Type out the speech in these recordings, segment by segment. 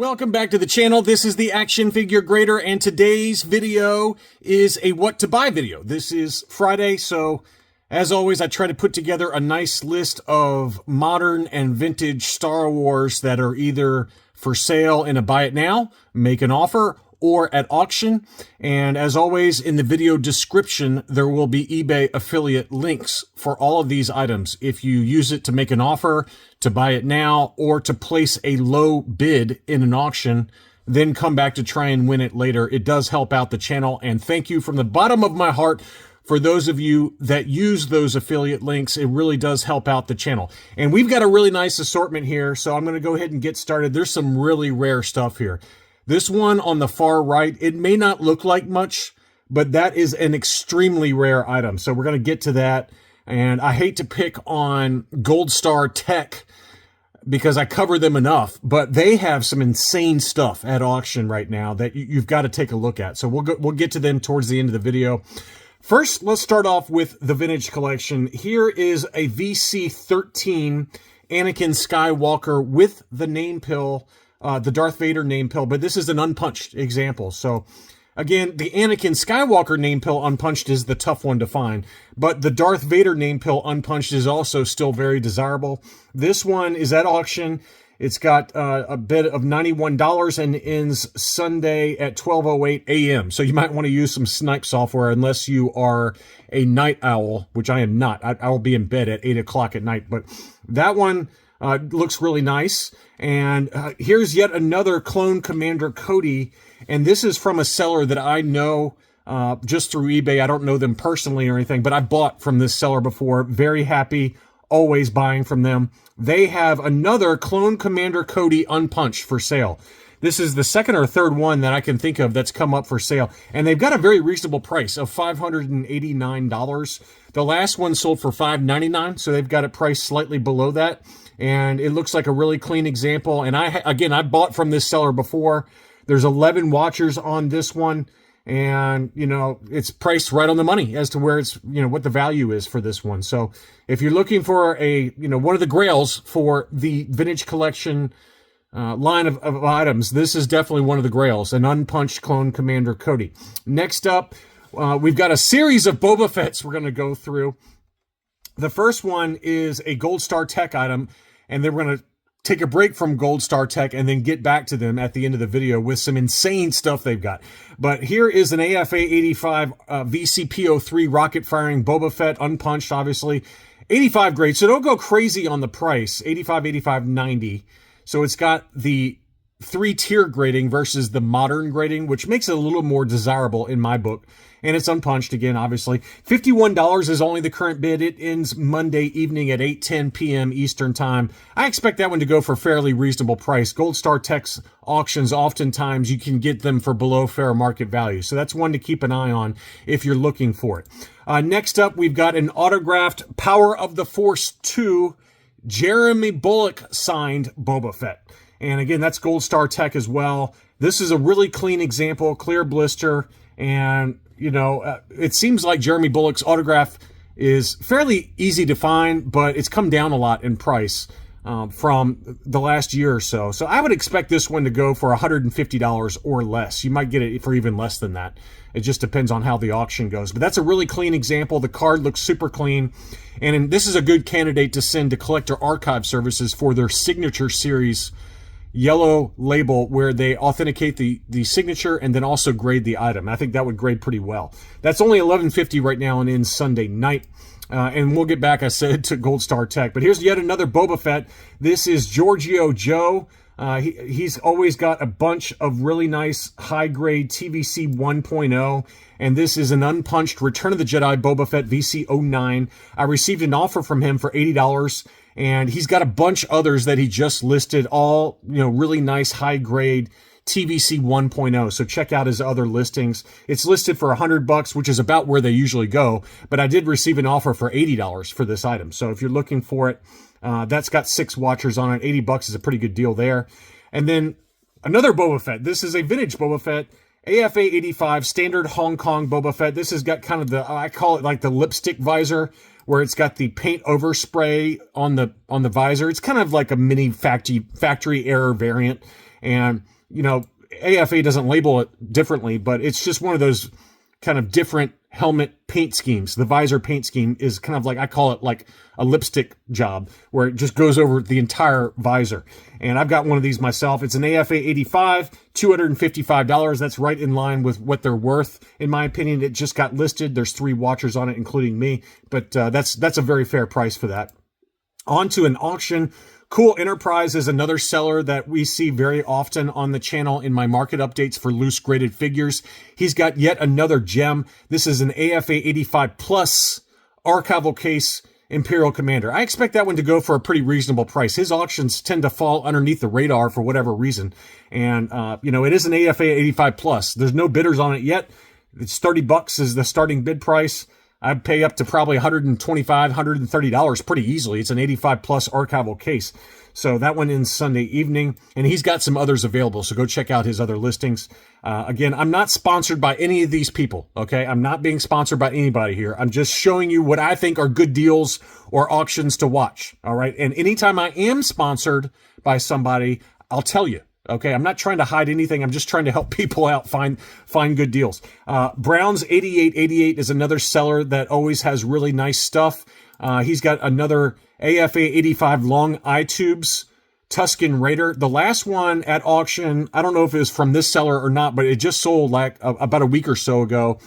Welcome back to the channel. This is the Action Figure Grader, and today's video is a what to buy video. This is Friday, so as always, I try to put together a nice list of modern and vintage Star Wars that are either for sale in a buy it now, make an offer, or at auction. And as always, in the video description, there will be eBay affiliate links for all of these items. If you use it to make an offer, to buy it now, or to place a low bid in an auction, then come back to try and win it later. It does help out the channel. And thank you from the bottom of my heart for those of you that use those affiliate links. It really does help out the channel. And we've got a really nice assortment here, so I'm going to go ahead and get started. There's some really rare stuff here. This one on the far right, it may not look like much, but that is an extremely rare item. So we're going to get to that. And I hate to pick on Gold Star Tech because I cover them enough, but they have some insane stuff at auction right now that you've got to take a look at. So we'll get to them towards the end of the video. First, let's start off with the vintage collection. Here is a VC13 Anakin Skywalker with the name pill, the Darth Vader name pill, but this is an unpunched example. So again, the Anakin Skywalker name pill unpunched is the tough one to find, but the Darth Vader name pill unpunched is also still very desirable. This one is at auction. It's got a bid of $91 and ends Sunday at 12:08 a.m. So you might want to use some snipe software unless you are a night owl, which I am not. I will be in bed at 8 o'clock at night, but that one looks really nice. And here's yet another Clone Commander Cody. And this is from a seller that I know just through eBay. I don't know them personally or anything, but I bought from this seller before. Very happy, always buying from them. They have another Clone Commander Cody unpunched for sale. This is the second or third one that I can think of that's come up for sale. And they've got a very reasonable price of $589. The last one sold for $599, so they've got it priced slightly below that. And it looks like a really clean example. And I bought from this seller before. There's 11 watchers on this one. And, you know, it's priced right on the money as to where it's, you know, what the value is for this one. So if you're looking for a, you know, one of the grails for the vintage collection line of items, this is definitely one of the grails, an unpunched Clone Commander Cody. Next up, we've got a series of Boba Fetts we're going to go through. The first one is a Gold Star Tech item, and then we're going to take a break from Gold Star Tech and then get back to them at the end of the video with some insane stuff they've got. But here is an AFA 85 VCP03 rocket firing Boba Fett, unpunched, obviously. 85 grade, so don't go crazy on the price. 85, 85, 90. So it's got the 3-tier grading versus the modern grading, which makes it a little more desirable in my book. And it's unpunched again, obviously. $51 is only the current bid. It ends Monday evening at 8:10 p.m. Eastern Time. I expect that one to go for a fairly reasonable price. Gold Star Tech's auctions, oftentimes you can get them for below fair market value. So that's one to keep an eye on if you're looking for it. Next up, we've got an autographed Power of the Force 2 Jeremy Bulloch signed Boba Fett. And again, that's Gold Star Tech as well. This is a really clean example, clear blister. And, you know, it seems like Jeremy Bulloch's autograph is fairly easy to find, but it's come down a lot in price from the last year or so. So I would expect this one to go for $150 or less. You might get it for even less than that. It just depends on how the auction goes. But that's a really clean example. The card looks super clean. And this is a good candidate to send to Collector Archive Services for their Signature Series yellow label, where they authenticate the signature and then also grade the item. I think that would grade pretty well. That's only $11.50 right now and ends Sunday night. And we'll get back, I said, to Gold Star Tech. But here's yet another Boba Fett. This is Giorgio Joe. He's always got a bunch of really nice high-grade TVC 1.0, and this is an unpunched Return of the Jedi Boba Fett VC09. I received an offer from him for $80, and he's got a bunch others that he just listed, all, you know, really nice high-grade TVC 1.0. So check out his other listings. It's listed for $100, which is about where they usually go, but I did receive an offer for $80 for this item. So if you're looking for it, that's got 6 watchers on it. $80 is a pretty good deal there. And then another Boba Fett. This is a vintage Boba Fett, AFA 85 standard Hong Kong Boba Fett. This has got kind of the, I call it like the lipstick visor where it's got the paint overspray on the visor. It's kind of like a mini factory error variant. And, you know, AFA doesn't label it differently, but it's just one of those kind of different helmet paint schemes. The visor paint scheme is kind of like, I call it like a lipstick job, where it just goes over the entire visor. And I've got one of these myself. It's an AFA 85, $255. That's right in line with what they're worth. In my opinion, it just got listed. There's 3 watchers on it, including me, but that's a very fair price for that. On to an auction. Cool Enterprise is another seller that we see very often on the channel in my market updates for loose graded figures. He's got yet another gem. This is an AFA 85 Plus archival case Imperial Commander. I expect that one to go for a pretty reasonable price. His auctions tend to fall underneath the radar for whatever reason. And, you know, it is an AFA 85 Plus. There's no bidders on it yet. It's $30 is the starting bid price. I'd pay up to probably $125, $130 pretty easily. It's an 85 Plus archival case. So that one ends Sunday evening, and he's got some others available. So go check out his other listings. Again, I'm not sponsored by any of these people. Okay. I'm not being sponsored by anybody here. I'm just showing you what I think are good deals or auctions to watch. All right. And anytime I am sponsored by somebody, I'll tell you. Okay, I'm not trying to hide anything. I'm just trying to help people out find good deals. Brown's 8888 is another seller that always has really nice stuff. He's got another AFA 85 long eye tubes Tusken Raider. The last one at auction, I don't know if it was from this seller or not, but it just sold like about a week or so ago.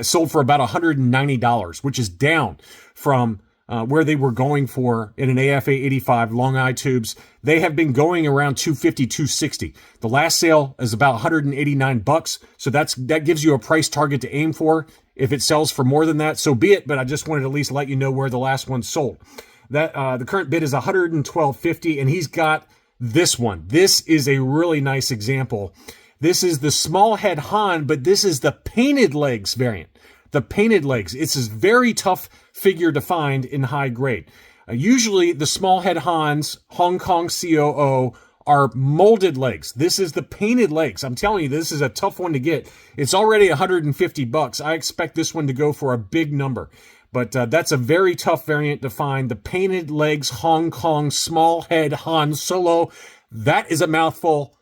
Sold for about $190, which is down from where they were going for in an AFA 85 long eye tubes. They have been going around $250, $260. The last sale is about $189. So that gives you a price target to aim for. If it sells for more than that, so be it. But I just wanted to at least let you know where the last one sold. That the current bid is $112.50, and he's got this one. This is a really nice example. This is the small head Han, but this is the painted legs variant. The painted legs. It's a very tough figure to find in high grade. Usually the small head Hans, Hong Kong COO, are molded legs. This is the painted legs. I'm telling you, this is a tough one to get. It's already $150. I expect this one to go for a big number. But that's a very tough variant to find. The painted legs Hong Kong small head Han Solo. That is a mouthful.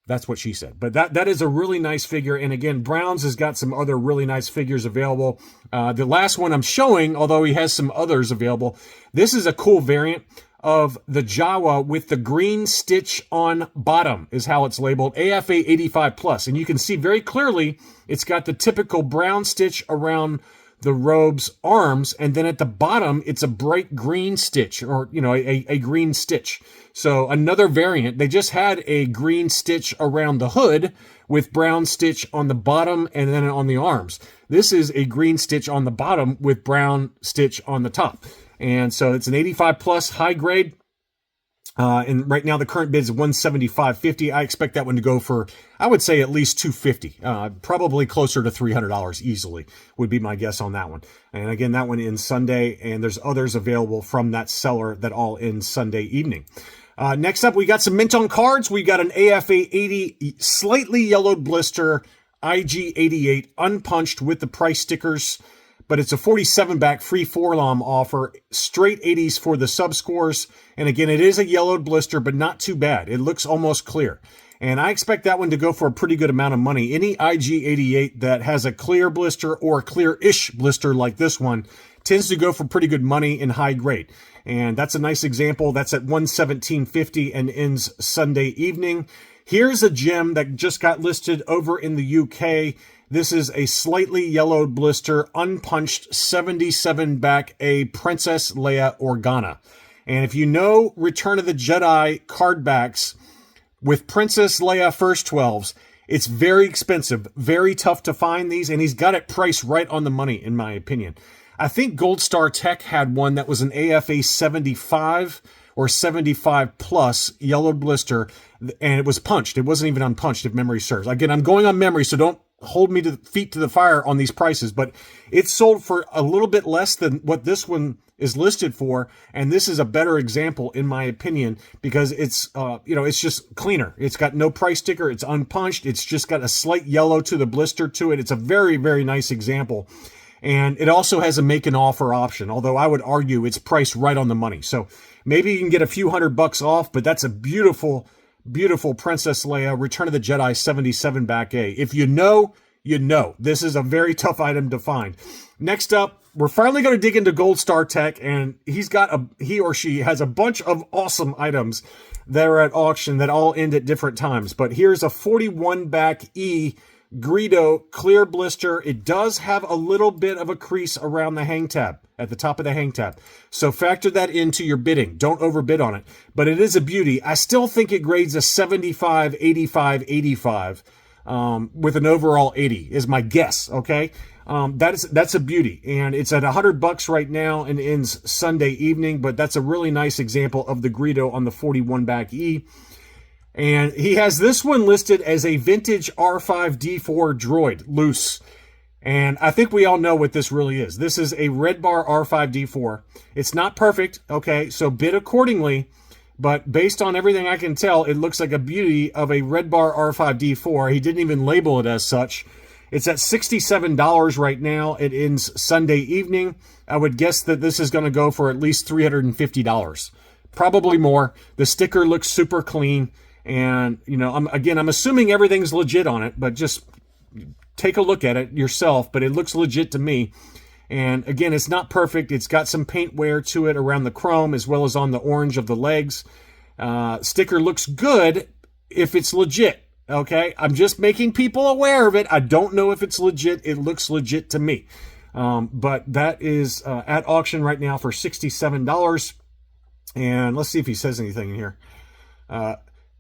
That's what she said. But that is a really nice figure. And again, Brown's has got some other really nice figures available. The last one I'm showing, although he has some others available, this is a cool variant of the Jawa with the green stitch on bottom is how it's labeled, AFA 85 Plus. And you can see very clearly it's got the typical brown stitch around the robe's arms, and then at the bottom it's a bright green stitch, or a green stitch. So another variant. They just had a green stitch around the hood with brown stitch on the bottom and then on the arms. This is a green stitch on the bottom with brown stitch on the top. And so it's an 85 plus high grade. And right now the current bid is $175.50. I expect that one to go for, I would say, at least $250. Probably closer to $300 easily would be my guess on that one. And again, that one ends Sunday, and there's others available from that seller that all end Sunday evening. Next up, we got some mint on cards. We got an AFA 80 slightly yellowed blister IG 88 unpunched with the price stickers. But it's a 47 back free forlom offer, straight 80s for the sub scores. And again, it is a yellowed blister, but not too bad. It looks almost clear. And I expect that one to go for a pretty good amount of money. Any IG88 that has a clear blister or a clear-ish blister like this one tends to go for pretty good money in high grade. And that's a nice example. That's at $117.50 and ends Sunday evening. Here's a gem that just got listed over in the UK. This is a slightly yellowed blister, unpunched 77 back, a Princess Leia Organa. And if you know Return of the Jedi card backs with Princess Leia First 12s, it's very expensive, very tough to find these, and he's got it priced right on the money, in my opinion. I think Gold Star Tech had one that was an AFA 75 or 75 plus yellowed blister, and it was punched. It wasn't even unpunched, if memory serves. Again, I'm going on memory, so don't hold me to feet to the fire on these prices, but it's sold for a little bit less than what this one is listed for. And this is a better example, in my opinion, because it's, it's just cleaner. It's got no price sticker. It's unpunched. It's just got a slight yellow to the blister to it. It's a very, very nice example. And it also has a make an offer option, although I would argue it's priced right on the money. So maybe you can get a few $100 off, but that's a beautiful, beautiful Princess Leia Return of the Jedi 77 back A. If you know, you know. This is a very tough item to find. Next up, we're finally going to dig into Gold Star Tech, and he or she has a bunch of awesome items that are at auction that all end at different times. But here's a 41 back E Greedo clear blister. It does have a little bit of a crease around the hang tab, at the top of the hang tab. So factor that into your bidding. Don't overbid on it. But it is a beauty. I still think it grades a 75, 85, 85 with an overall 80 is my guess, okay? That's a beauty. And it's at $100 right now and ends Sunday evening, but that's a really nice example of the Greedo on the 41 back E. And he has this one listed as a vintage R5-D4 droid, loose. And I think we all know what this really is. This is a Red Bar R5-D4. It's not perfect, okay, so bid accordingly. But based on everything I can tell, it looks like a beauty of a Red Bar R5-D4. He didn't even label it as such. It's at $67 right now. It ends Sunday evening. I would guess that this is going to go for at least $350. Probably more. The sticker looks super clean. And, you know, I'm assuming everything's legit on it, but just take a look at it yourself. But it looks legit to me. And again, it's not perfect. It's got some paint wear to it around the chrome as well as on the orange of the legs. Sticker looks good if it's legit. Okay, I'm just making people aware of it. I don't know if it's legit. It looks legit to me. But that is at auction right now for $67. And let's see if he says anything in here.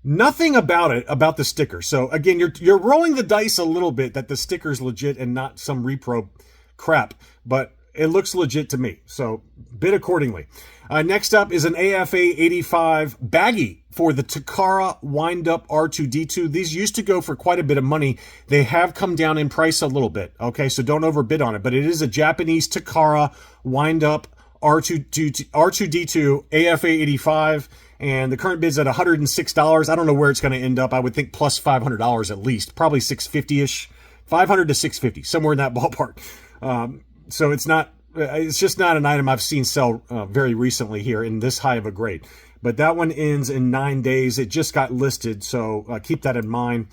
Nothing about it, about the sticker. So again, you're rolling the dice a little bit that the sticker's legit and not some repro crap, but it looks legit to me. So bid accordingly. Next up is an AFA 85 baggie for the Takara wind-up R2-D2. These used to go for quite a bit of money. They have come down in price a little bit. Okay, so don't overbid on it. But it is a Japanese Takara wind-up R2-D2 AFA 85. And the current bid's at $106. I don't know where it's going to end up. I would think plus $500 at least. Probably $650-ish. $500 to $650, somewhere in that ballpark. So it's just not an item I've seen sell very recently here in this high of a grade. But that one ends in 9 days. It just got listed, so keep that in mind.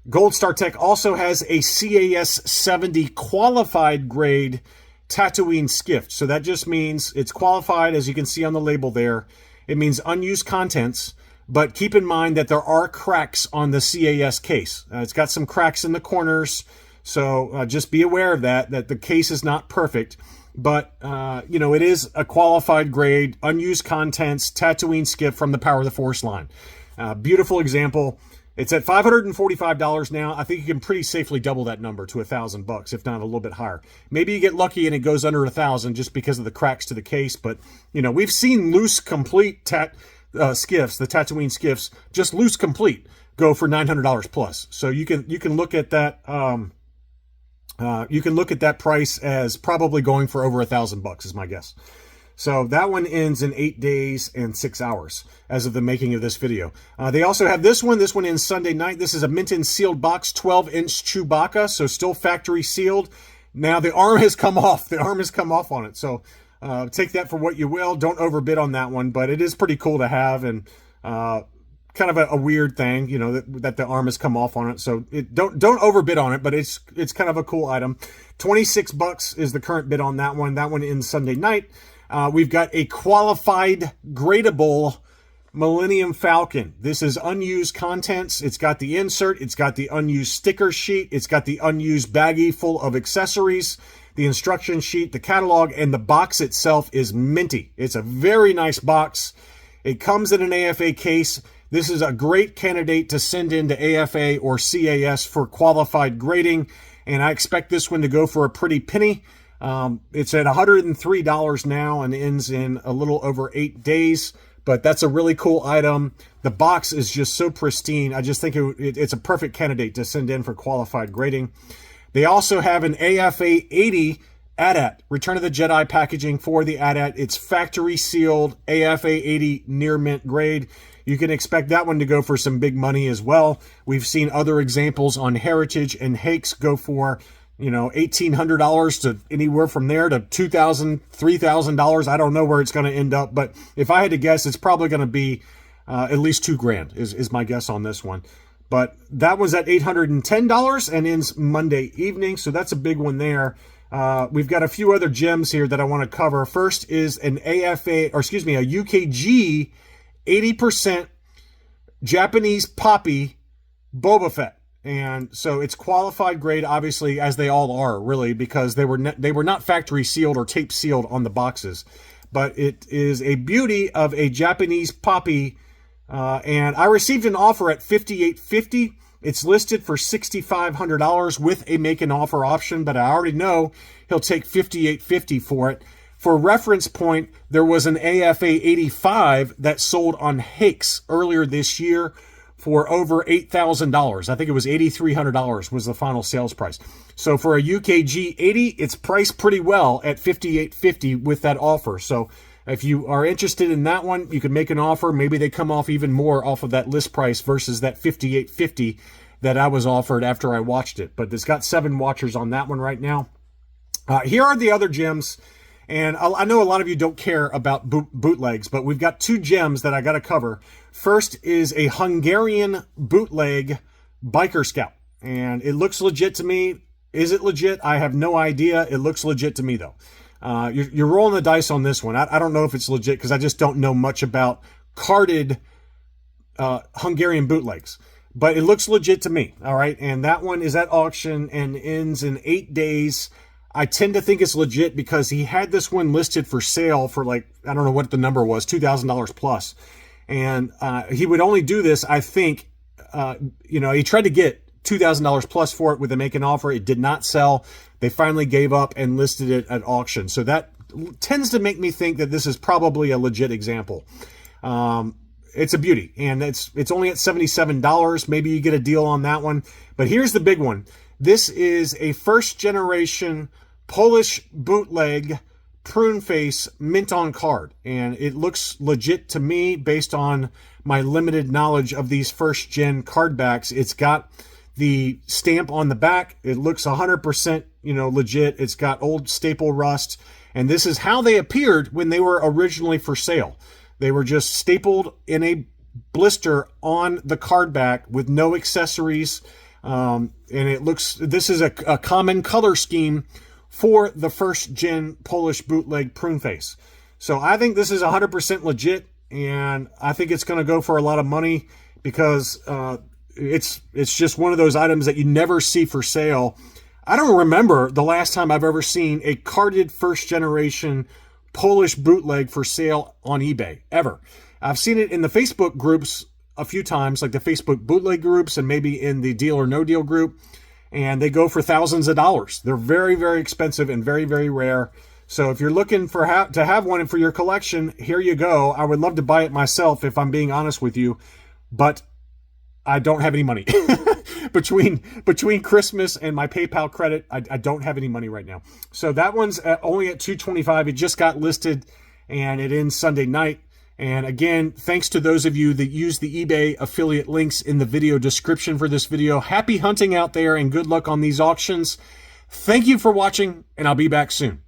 Gold Star Tech also has a CAS 70 qualified grade Tatooine skiff. So that just means it's qualified, as you can see on the label there. It means unused contents, but keep in mind that there are cracks on the CAS case. It's got some cracks in the corners, so just be aware of that the case is not perfect. But, you know, it is a qualified grade, unused contents, Tatooine skiff from the Power of the Force line. Beautiful example. It's at $545 now. I think you can pretty safely double that number to $1,000, if not a little bit higher. Maybe you get lucky and it goes under $1,000 just because of the cracks to the case. But, you know, we've seen loose complete skiffs, the Tatooine skiffs, just loose complete, go for $900 plus. So you can look at that. You can look at that price as probably going for over $1,000 is my guess. So that one ends in 8 days and 6 hours as of the making of this video. They also have this one. This one ends Sunday night. This is a mint and sealed box, 12-inch Chewbacca, so still factory sealed. Now the arm has come off. The arm has come off on it. So take that for what you will. Don't overbid on that one, but it is pretty cool to have and kind of a weird thing, you know, that the arm has come off on it. So don't overbid on it, but it's kind of a cool item. $26 is the current bid on that one. That one ends Sunday night. We've got a qualified gradable Millennium Falcon. This is unused contents. It's got the insert. It's got the unused sticker sheet. It's got the unused baggie full of accessories, the instruction sheet, the catalog, and the box itself is minty. It's a very nice box. It comes in an AFA case. This is a great candidate to send into AFA or CAS for qualified grading, and I expect this one to go for a pretty penny. It's at $103 now and ends in a little over 8 days, but that's a really cool item. The box is just so pristine. I just think it's a perfect candidate to send in for qualified grading. They also have an AFA 80 AT-AT, Return of the Jedi packaging for the AT-AT. It's factory sealed AFA 80 near mint grade. You can expect that one to go for some big money as well. We've seen other examples on Heritage and Hakes go for you know, $1,800 to anywhere from there to $2,000, $3,000. I don't know where it's going to end up, but if I had to guess, it's probably going to be at least $2,000 is my guess on this one. But that was at $810 and ends Monday evening, so that's a big one there. We've got a few other gems here that I want to cover. First is an AFA, or excuse me, a UKG 80% Japanese poppy Boba Fett. And so it's qualified grade, obviously, as they all are, really, because they were not factory sealed or tape sealed on the boxes. But it is a beauty of a Japanese poppy, and I received an offer at $5,850. It's listed for $6,500 with a make an offer option, but I already know he'll take $5,850 for it. For reference point, there was an AFA 85 that sold on Hakes earlier this year for over $8,000. I think it was $8,300 was the final sales price. So for a UKG 80, it's priced pretty well at $5,850 with that offer. So if you are interested in that one, you can make an offer. Maybe they come off even more off of that list price versus that $5,850 that I was offered after I watched it. But it's got 7 watchers on that one right now. Here are the other gems. And I know a lot of you don't care about bootlegs, but we've got 2 gems that I got to cover. First is a Hungarian bootleg Biker Scout. And it looks legit to me. Is it legit? I have no idea. It looks legit to me, though. You're rolling the dice on this one. I don't know if it's legit because I just don't know much about carded Hungarian bootlegs. But it looks legit to me, all right? And that one is at auction and ends in 8 days. I tend to think it's legit because he had this one listed for sale for like, I don't know what the number was, $2,000 plus. And he would only do this, I think, he tried to get $2,000 plus for it with a make an offer. It did not sell. They finally gave up and listed it at auction. So that tends to make me think that this is probably a legit example. It's a beauty, and it's only at $77. Maybe you get a deal on that one. But here's the big one. This is a first generation Polish bootleg prune face mint on card, and it looks legit to me based on my limited knowledge of these first gen card backs. It's got the stamp on the back. It looks 100% legit. It's got old staple rust, and this is how they appeared when they were originally for sale. They were just stapled in a blister on the card back with no accessories. And it looks, this is a common color scheme for the first gen Polish bootleg prune face. So I think this is 100% legit, and I think it's going to go for a lot of money because it's just one of those items that you never see for sale. I don't remember the last time I've ever seen a carded first generation Polish bootleg for sale on eBay, ever. I've seen it in the Facebook groups a few times, like the Facebook bootleg groups and maybe in the Deal or No Deal group, and they go for thousands of dollars. They're very, very expensive and very, very rare. So if you're looking for to have one for your collection, here you go. I would love to buy it myself if I'm being honest with you, but I don't have any money. Between Christmas and my PayPal credit, I don't have any money right now. So that one's only at $225. It just got listed, and it ends Sunday night. And again, thanks to those of you that use the eBay affiliate links in the video description for this video. Happy hunting out there and good luck on these auctions. Thank you for watching, and I'll be back soon.